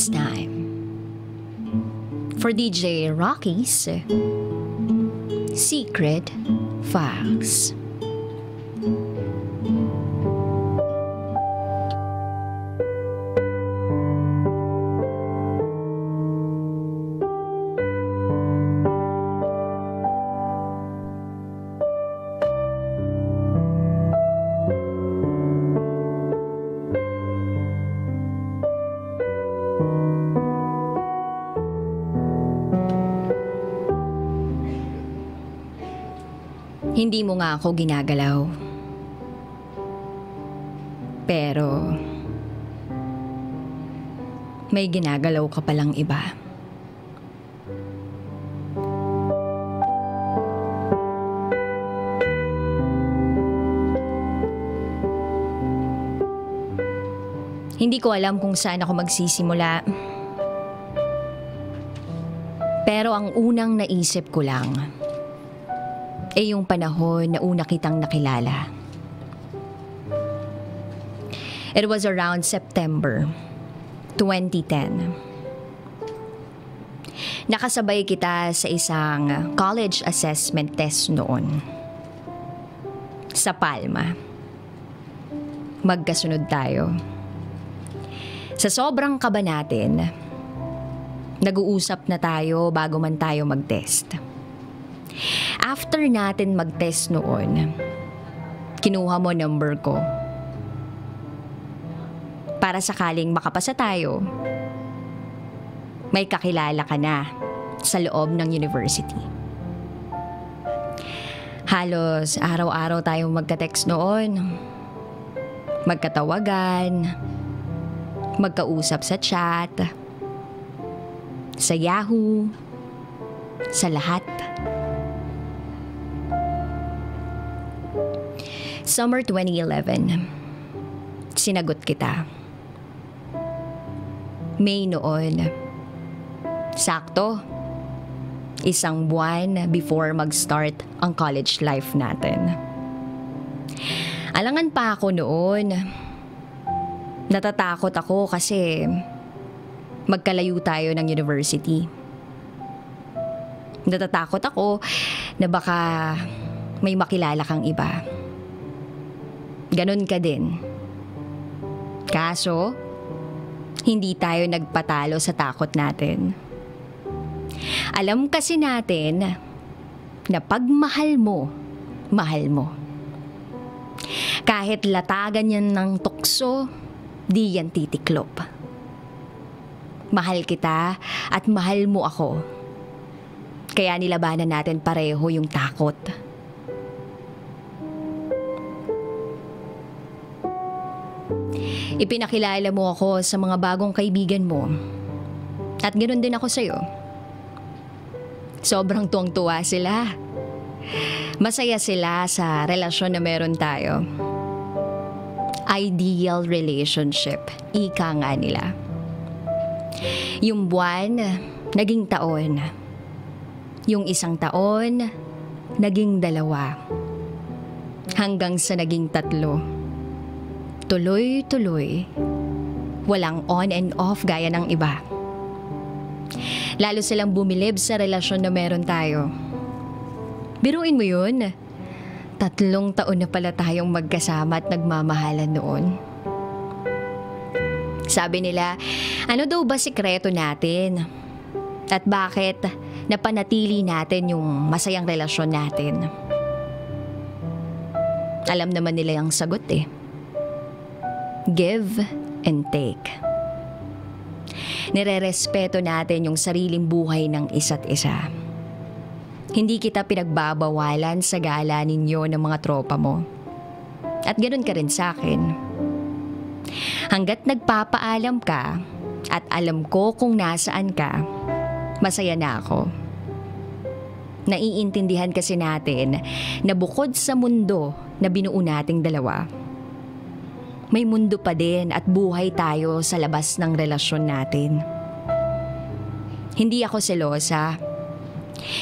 It's time for DJ Rocky's Secret Files. Hindi mo nga ako ginagalaw. Pero may ginagalaw ka palang iba. Hindi ko alam kung saan ako magsisimula. Pero ang unang naisip ko lang yung panahon na una kitang nakilala. It was around September 2010. Nakasabay kita sa isang college assessment test noon. Sa Palma. Magkasunod tayo. Sa sobrang kaba natin, nag-uusap na tayo bago man tayo mag-test. After natin mag-test noon, kinuha mo number ko. Para sakaling makapasa tayo, may kakilala ka na sa loob ng university. Halos araw-araw tayong magka-text noon. Magkatawagan, magkausap sa chat, sa Yahoo, sa lahat. Summer 2011, sinagot kita. May noon, sakto, isang buwan before mag-start ang college life natin. Alangan pa ako noon. Natatakot ako kasi magkalayo tayo ng university. Natatakot ako na baka may makilala kang iba. Ganon ka din. Kaso, hindi tayo nagpatalo sa takot natin. Alam kasi natin na pag mahal mo, mahal mo. Kahit latagan yan ng tukso, di yan titiklop. Mahal kita at mahal mo ako. Kaya nilabanan natin pareho yung takot. Ipinakilala mo ako sa mga bagong kaibigan mo. At ganoon din ako sa'yo. Sobrang tuwang-tuwa sila. Masaya sila sa relasyon na meron tayo. Ideal relationship, ika nga nila. Yung buwan, naging taon. Yung isang taon, naging 2. Hanggang sa naging 3. Tuloy-tuloy. Walang on and off gaya ng iba. Lalo silang bumilib sa relasyon na meron tayo. Biruin mo yun. 3 taon na pala tayong magkasama at nagmamahalan noon. Sabi nila, ano daw ba sikreto natin? At bakit napanatili natin yung masayang relasyon natin? Alam naman nila yung sagot eh. Give and take. Nire-respeto natin yung sariling buhay ng isa't isa. Hindi kita pinagbabawalan sa gala ninyo ng mga tropa mo. At ganoon ka rin sa akin. Hanggat nagpapaalam ka at alam ko kung nasaan ka, masaya na ako. Naiintindihan kasi natin na bukod sa mundo na binuo nating dalawa, may mundo pa din at buhay tayo sa labas ng relasyon natin. Hindi ako selosa.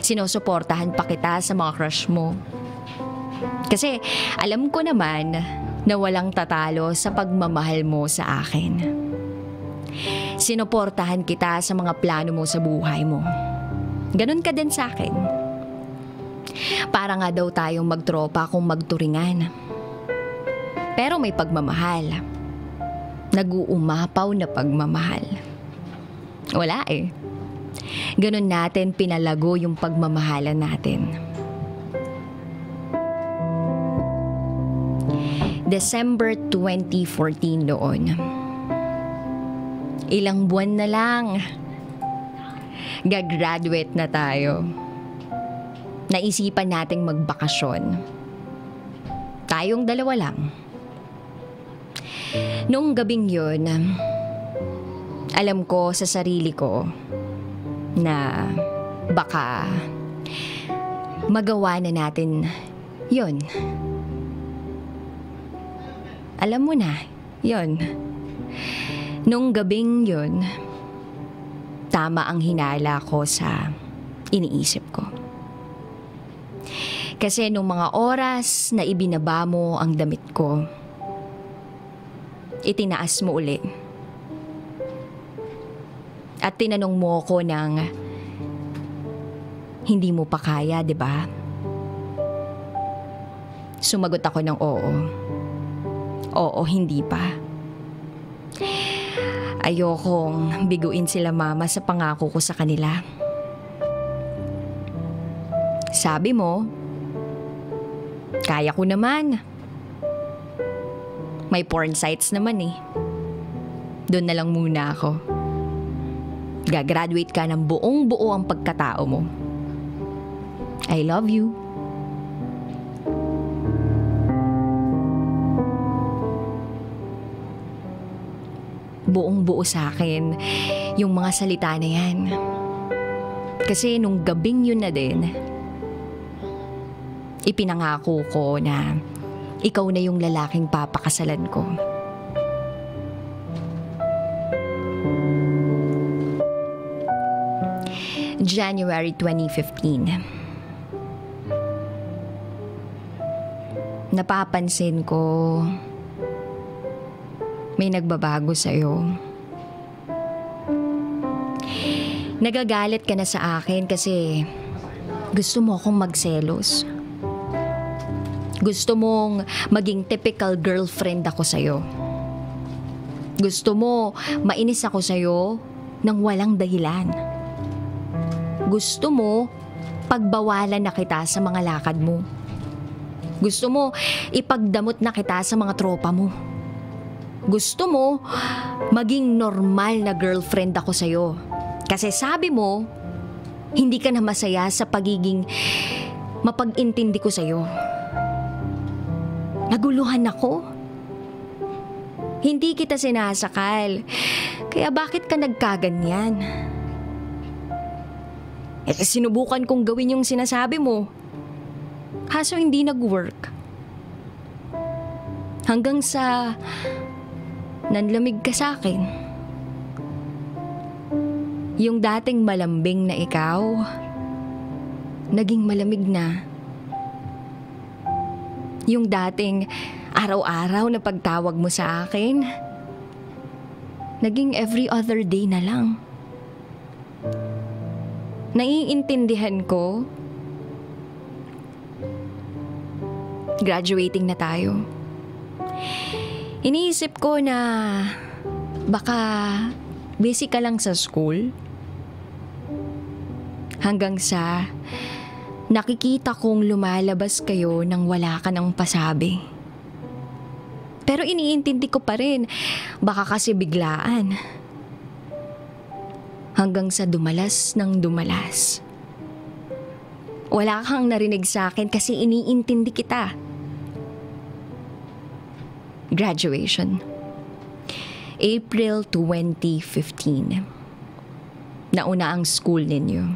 Sinusuportahan pa kita sa mga crush mo. Kasi alam ko naman na walang tatalo sa pagmamahal mo sa akin. Sinuportahan kita sa mga plano mo sa buhay mo. Ganon ka din sa akin. Para nga daw tayong magtropa kung magturingan. Pero may pagmamahal. Nag-uumapaw na pagmamahal. Wala eh. Ganon natin pinalago yung pagmamahalan natin. December 2014 noon. Ilang buwan na lang. Gagraduate na tayo. Naisipan nating magbakasyon. Tayong dalawa lang. Noong gabing yun, alam ko sa sarili ko na baka magawa na natin yun. Alam mo na, yun. Nung gabing yun, tama ang hinala ko sa iniisip ko. Kasi nung mga oras na ibinaba mo ang damit ko, itinaas mo uli. At tinanong mo ko ng hindi mo pa kaya, 'di ba? Sumagot ako ng oo. Oo, hindi pa. Ayokong biguin sila mama sa pangako ko sa kanila. Sabi mo, kaya ko naman. May porn sites naman eh. Doon na lang muna ako. Gagraduate ka ng buong buo ang pagkatao mo. I love you. Buong buo sa akin yung mga salita na yan. Kasi nung gabing yun na din, ipinangako ko na ikaw na yung lalaking papakasalan ko. January 2015. Napapansin ko may nagbabago sa'yo. Nagagalit ka na sa akin kasi gusto mo akong magselos. Gusto mong maging typical girlfriend ako sa'yo. Gusto mo mainis ako sa'yo nang walang dahilan. Gusto mo pagbawalan na kita sa mga lakad mo. Gusto mo ipagdamot na kita sa mga tropa mo. Gusto mo maging normal na girlfriend ako sa'yo. Kasi sabi mo, hindi ka na masaya sa pagiging mapag-intindi ko sa'yo. Naguluhan ako. Hindi kita sinasakal. Kaya bakit ka nagkaganyan? Sinubukan kong gawin yung sinasabi mo. Kaso hindi nag-work. Hanggang sa nanlamig ka sa akin. Yung dating malambing na ikaw, naging malamig na. Yung dating araw-araw na pagtawag mo sa akin, naging every other day na lang. Naiintindihan ko. Graduating na tayo. Iniisip ko na baka busy ka lang sa school. Hanggang sa nakikita kong lumalabas kayo nang wala ka ng pasabi. Pero iniintindi ko pa rin, baka kasi biglaan. Hanggang sa dumalas ng dumalas. Wala kang narinig sa akin kasi iniintindi kita. Graduation. April 2015. Nauna ang school ninyo.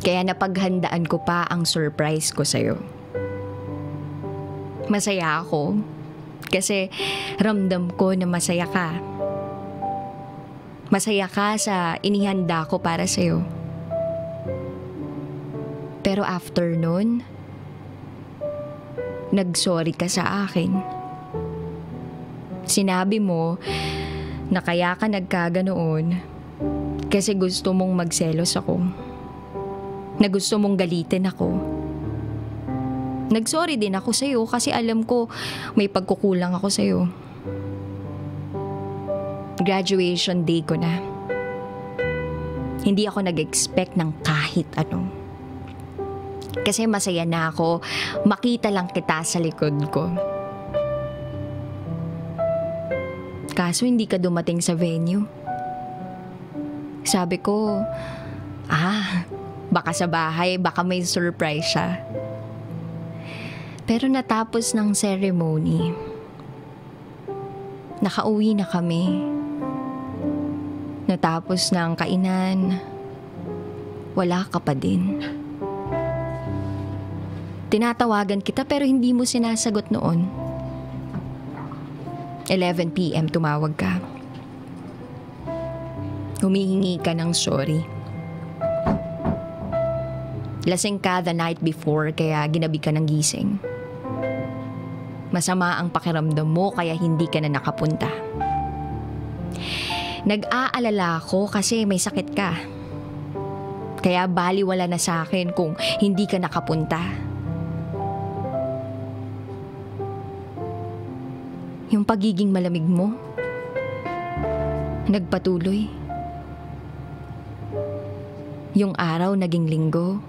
Kaya napaghandaan ko pa ang surprise ko sa'yo. Masaya ako kasi ramdam ko na masaya ka. Masaya ka sa inihanda ko para sa'yo. Pero after nun, nag-sorry ka sa akin. Sinabi mo na kaya ka nagkaganoon kasi gusto mong magselos ako. Na gusto mong galitin ako. Nagsorry din ako sa'yo kasi alam ko may pagkukulang ako sa'yo. Graduation day ko na. Hindi ako nag-expect ng kahit ano. Kasi masaya na ako makita lang kita sa likod ko. Kaso hindi ka dumating sa venue. Sabi ko, baka sa bahay, baka may surprise siya. Pero natapos ng ceremony, nakauwi na kami. Natapos ng kainan, wala ka pa din. Tinatawagan kita pero hindi mo sinasagot noon. 11 p.m. tumawag ka. Humihingi ka ng sorry. Lasing ka the night before kaya ginabi ka ng gising. Masama ang pakiramdam mo kaya hindi ka na nakapunta. Nag-aalala ako kasi may sakit ka. Kaya baliwala na sa akin kung hindi ka nakapunta. Yung pagiging malamig mo, nagpatuloy. Yung araw naging linggo,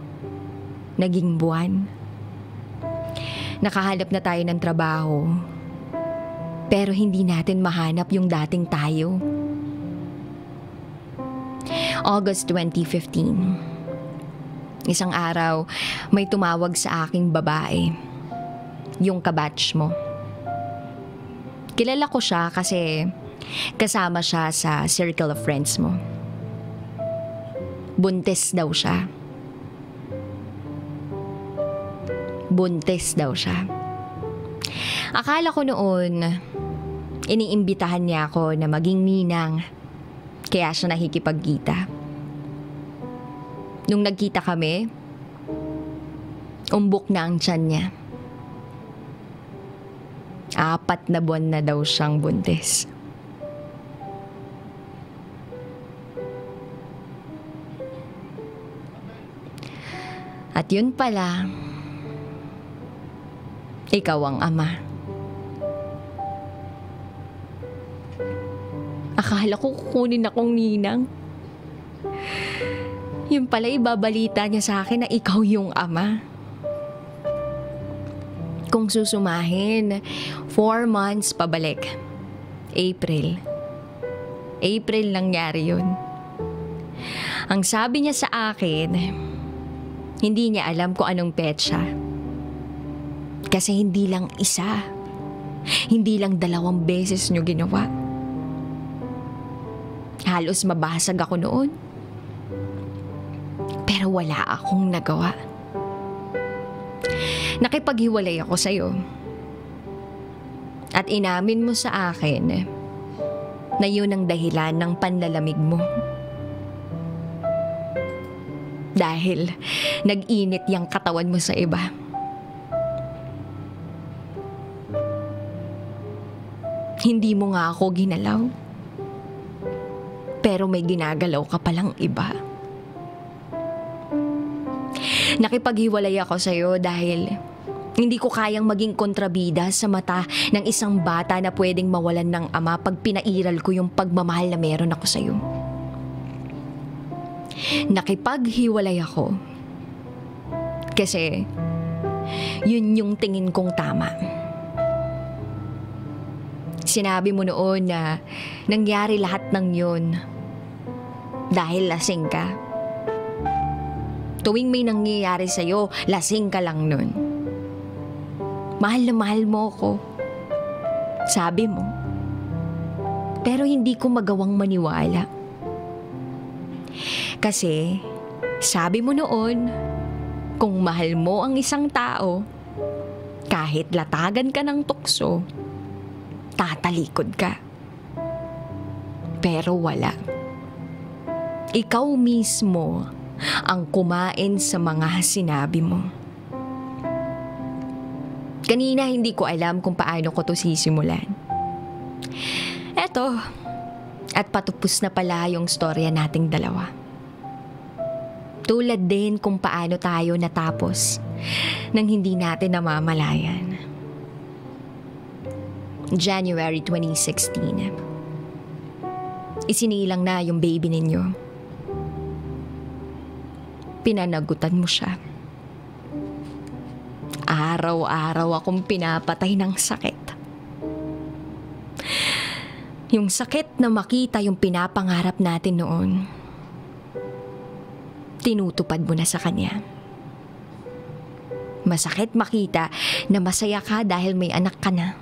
naging buwan. Nakahanap na tayo ng trabaho, pero hindi natin mahanap yung dating tayo. August 2015. Isang araw, may tumawag sa aking babae, yung kabatch mo. Kilala ko siya kasi kasama siya sa circle of friends mo. Buntis daw siya. Buntis daw siya. Akala ko noon, iniimbitahan niya ako na maging ninang, kaya siya nakikipagkita. Nung nagkita kami, umbok na ang tiyan niya. 4 na buwan na daw siyang buntis. At yun pala, ikaw ang ama. Akala ko kukunin akong ninang. Yun pala ibabalita niya sa akin na ikaw yung ama. Kung susumahin, 4 months pabalik. April nangyari yun. Ang sabi niya sa akin, hindi niya alam kung anong petsa. Kasi hindi lang isa, hindi lang 2 beses niyo ginawa. Halos mabasag ako noon. Pero wala akong nagawa. Nakipaghiwalay ako sa'yo. At inamin mo sa akin na yun ang dahilan ng panlalamig mo. Dahil nag-init yung katawan mo sa iba. Hindi mo nga ako ginalaw. Pero may ginagalaw ka palang iba. Nakipaghiwalay ako sa'yo dahil hindi ko kayang maging kontrabida sa mata ng isang bata na pwedeng mawalan ng ama pag pinairal ko yung pagmamahal na meron ako sa'yo. Nakipaghiwalay ako kasi yun yung tingin kong tama. Sinabi mo noon na nangyari lahat ng yun dahil lasing ka. Tuwing may nangyayari sa'yo, lasing ka lang nun. Mahal na mahal mo ko. Sabi mo. Pero hindi ko magawang maniwala. Kasi, sabi mo noon, kung mahal mo ang isang tao, kahit latagan ka ng tukso, tatalikod ka. Pero wala. Ikaw mismo ang kumain sa mga sinabi mo. Kanina hindi ko alam kung paano ko to sisimulan. Eto, At patupos na pala yung storya nating dalawa. Tulad din kung paano tayo natapos nang hindi natin namamalayan. January 2016. Isinilang na yung baby ninyo. Pinanagutan mo siya. Araw-araw akong pinapatay ng sakit. Yung sakit na makita yung pinapangarap natin noon. Tinutupad mo na sa kanya. Masakit makita na masaya ka dahil may anak ka na.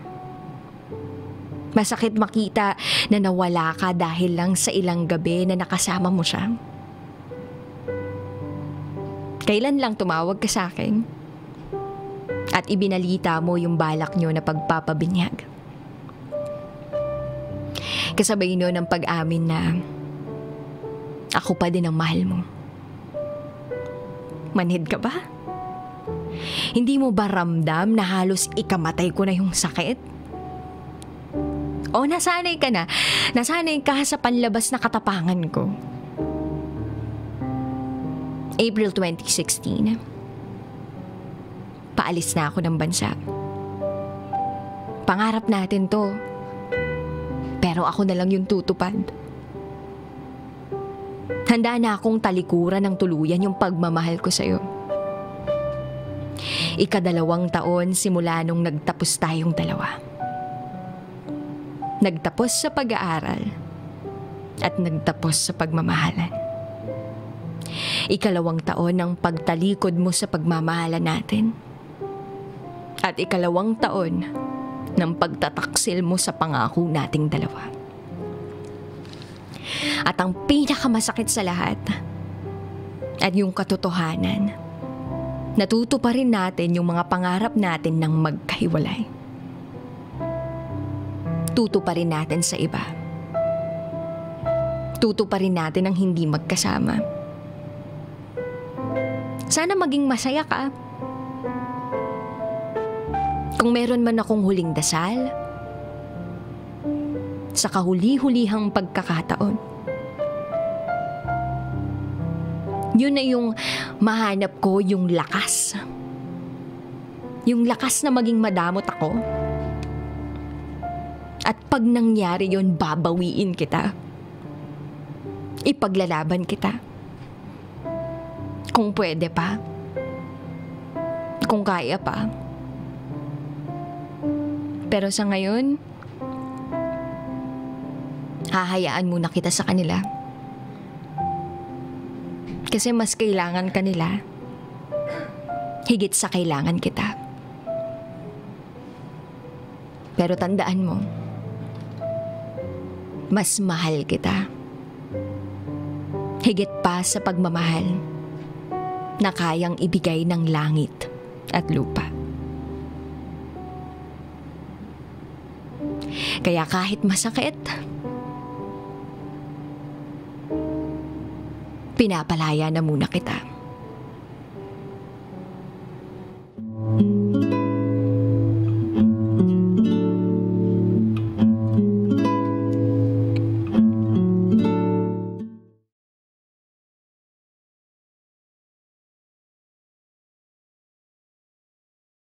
Masakit makita na nawala ka dahil lang sa ilang gabi na nakasama mo siya. Kailan lang tumawag ka sa akin at ibinalita mo yung balak nyo na pagpapabinyag. Kasabay nun ng pag-amin na ako pa din ang mahal mo. Manhid ka ba? Hindi mo ba ramdam na halos ikamatay ko na yung sakit? O nasanay ka na? Nasanay ka sa panlabas na katapangan ko. April 2016. Paalis na ako ng bansa. Pangarap natin to. Pero ako na lang yung tutupad. Handa na akong talikuran ng tuluyan yung pagmamahal ko sa'yo. 2 taon simula nung nagtapos tayong dalawa. Nagtapos sa pag-aaral at nagtapos sa pagmamahalan. 2 taon ng pagtalikod mo sa pagmamahalan natin. At 2 taon ng pagtataksil mo sa pangako nating dalawa. At ang pinakamasakit sa lahat at yung katotohanan, natutuparin natin yung mga pangarap natin ng magkahiwalay. Tutuparin natin sa iba. Tutuparin natin ang hindi magkasama. Sana maging masaya ka. Kung meron man akong huling dasal, sa kahuli-hulihang pagkakataon, yun na yung mahanap ko yung lakas. Yung lakas na maging madamot ako. At pag nangyari yun, babawiin kita. Ipaglalaban kita. Kung pwede pa. Kung kaya pa. Pero sa ngayon, hahayaan muna kita sa kanila. Kasi mas kailangan ka nila. Higit sa kailangan kita. Pero tandaan mo, mas mahal kita. Higit pa sa pagmamahal na kayang ibigay ng langit at lupa. Kaya kahit masakit, pinapalaya na muna kita.